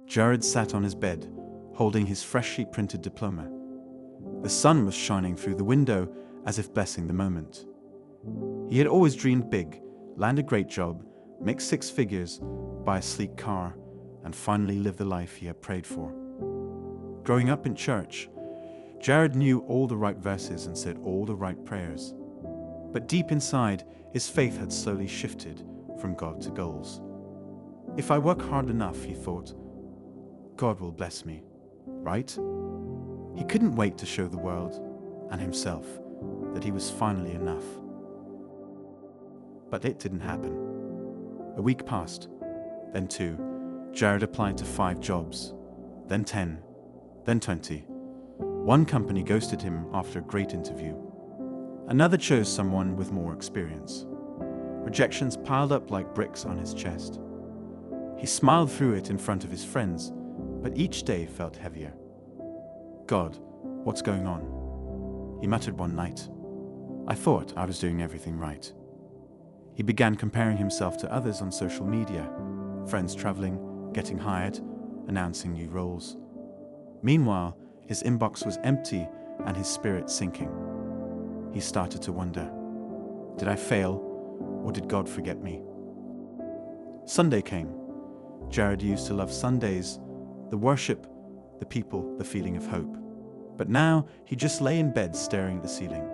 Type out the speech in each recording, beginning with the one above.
Jared sat on his bed, holding his freshly printed diploma. The sun was shining through the window as if blessing the moment. He had always dreamed big, land a great job, make 6 figures, buy a sleek car, and finally live the life he had prayed for. Growing up in church, Jared knew all the right verses and said all the right prayers. But deep inside, his faith had slowly shifted from God to goals. If I work hard enough, he thought, God will bless me, right? He couldn't wait to show the world and himself that he was finally enough. But it didn't happen. A week passed, then 2. Jared applied to 5 jobs, then 10, then 20. One company ghosted him after a great interview. Another chose someone with more experience. Rejections piled up like bricks on his chest. He smiled through it in front of his friends, but each day felt heavier. God, what's going on? He muttered one night. I thought I was doing everything right. He began comparing himself to others on social media, friends traveling, getting hired, announcing new roles. Meanwhile, his inbox was empty and his spirit sinking. He started to wonder, did I fail, or did God forget me? Sunday came. Jared used to love Sundays, the worship, the people, the feeling of hope. But now he just lay in bed staring at the ceiling.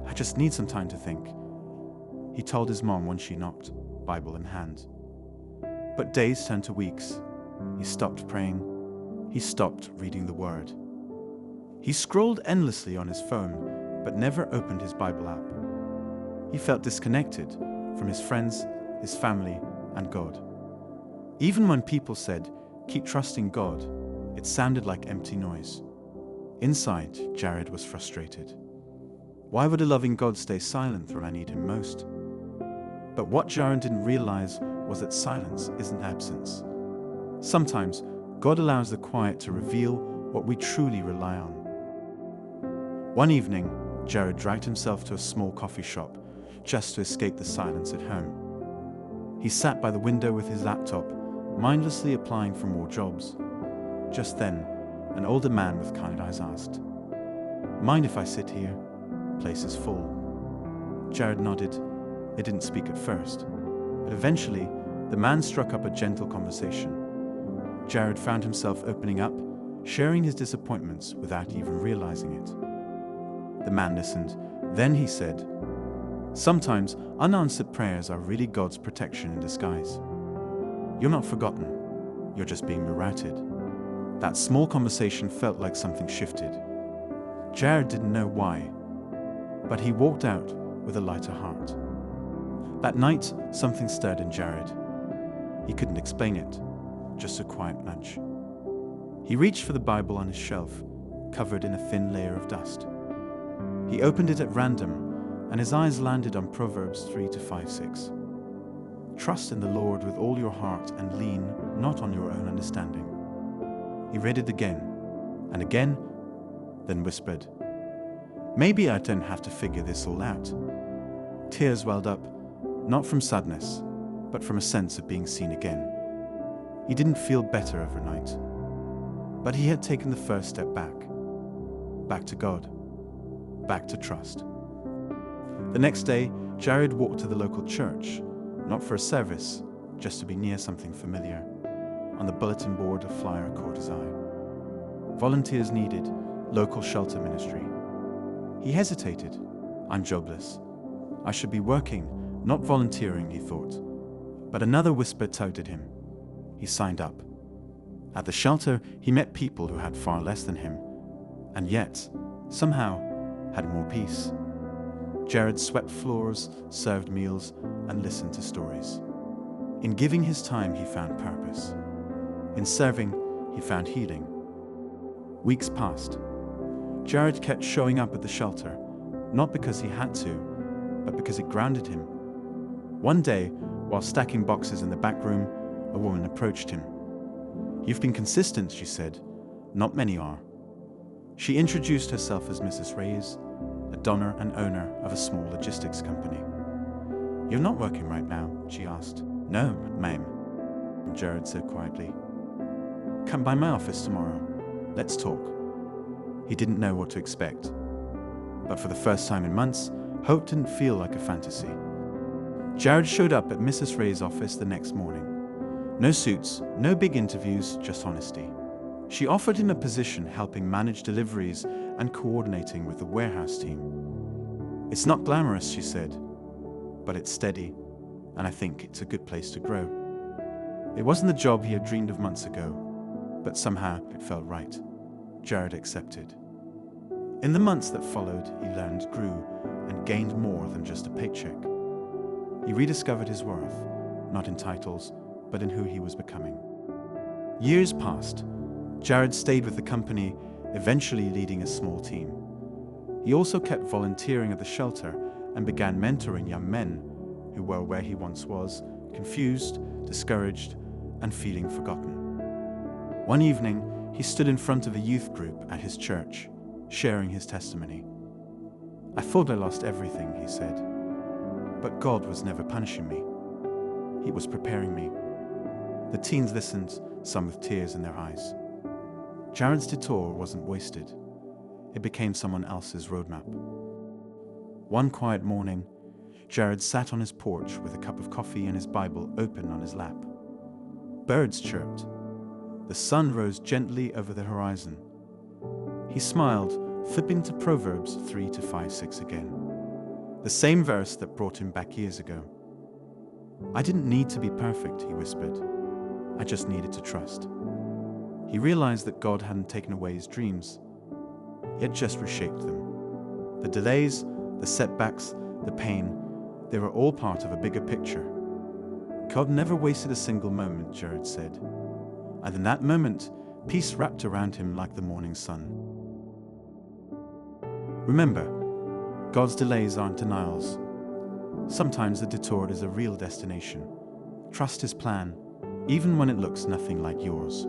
I just need some time to think, he told his mom when she knocked, Bible in hand. But days turned to weeks. He stopped praying. He stopped reading the Word. He scrolled endlessly on his phone, but never opened his Bible app. He felt disconnected from his friends, his family, and God. Even when people said, keep trusting God, it sounded like empty noise. Inside, Jared was frustrated. Why would a loving God stay silent when I need him most? But what Jared didn't realize was that silence isn't absence. Sometimes, God allows the quiet to reveal what we truly rely on. One evening, Jared dragged himself to a small coffee shop just to escape the silence at home. He sat by the window with his laptop, mindlessly applying for more jobs. Just then, an older man with kind eyes asked, Mind if I sit here? Place is full. Jared nodded. They didn't speak at first, but eventually, the man struck up a gentle conversation. Jared found himself opening up, sharing his disappointments without even realizing it. The man listened. Then he said, Sometimes unanswered prayers are really God's protection in disguise. You're not forgotten. You're just being rerouted. That small conversation felt like something shifted. Jared didn't know why, but he walked out with a lighter heart. That night, something stirred in Jared. He couldn't explain it, just a quiet nudge. He reached for the Bible on his shelf, covered in a thin layer of dust. He opened it at random, and his eyes landed on Proverbs 3-5-6. Trust in the Lord with all your heart and lean not on your own understanding. He read it again, and again, then whispered, Maybe I don't have to figure this all out. Tears welled up, not from sadness, but from a sense of being seen again. He didn't feel better overnight, but he had taken the first step back to God, back to trust. The next day, Jared walked to the local church, not for a service, just to be near something familiar. On the bulletin board, a flyer caught his eye. Volunteers needed, local shelter ministry. He hesitated. I'm jobless. I should be working, not volunteering, he thought. But another whisper tugged at him. He signed up. At the shelter, he met people who had far less than him, and yet, somehow, had more peace. Jared swept floors, served meals, and listened to stories. In giving his time, he found purpose. In serving, he found healing. Weeks passed. Jared kept showing up at the shelter, not because he had to, but because it grounded him. One day, while stacking boxes in the back room, a woman approached him. You've been consistent, she said. Not many are. She introduced herself as Mrs. Reyes, a donor and owner of a small logistics company. You're not working right now, she asked. No, ma'am, Jared said quietly. "Come by my office tomorrow. Let's talk." He didn't know what to expect. But for the first time in months, hope didn't feel like a fantasy. Jared showed up at Mrs. Ray's office the next morning. No suits, no big interviews, just honesty. She offered him a position helping manage deliveries and coordinating with the warehouse team. "It's not glamorous," she said, "but it's steady, and I think it's a good place to grow." It wasn't the job he had dreamed of months ago, but somehow it felt right. Jared accepted. In the months that followed, he learned, grew, and gained more than just a paycheck. He rediscovered his worth, not in titles, but in who he was becoming. Years passed. Jared stayed with the company, eventually leading a small team. He also kept volunteering at the shelter and began mentoring young men who were where he once was, confused, discouraged, and feeling forgotten. One evening, he stood in front of a youth group at his church, sharing his testimony. "I thought I lost everything," he said. "But God was never punishing me. He was preparing me." The teens listened, some with tears in their eyes. Jared's detour wasn't wasted. It became someone else's roadmap. One quiet morning, Jared sat on his porch with a cup of coffee and his Bible open on his lap. Birds chirped. The sun rose gently over the horizon. He smiled, flipping to Proverbs 3-5-6 again. The same verse that brought him back years ago. "I didn't need to be perfect," he whispered. "I just needed to trust." He realized that God hadn't taken away his dreams. He had just reshaped them. The delays, the setbacks, the pain, they were all part of a bigger picture. God never wasted a single moment, Jared said. And in that moment, peace wrapped around him like the morning sun. Remember, God's delays aren't denials. Sometimes the detour is a real destination. Trust His plan, even when it looks nothing like yours.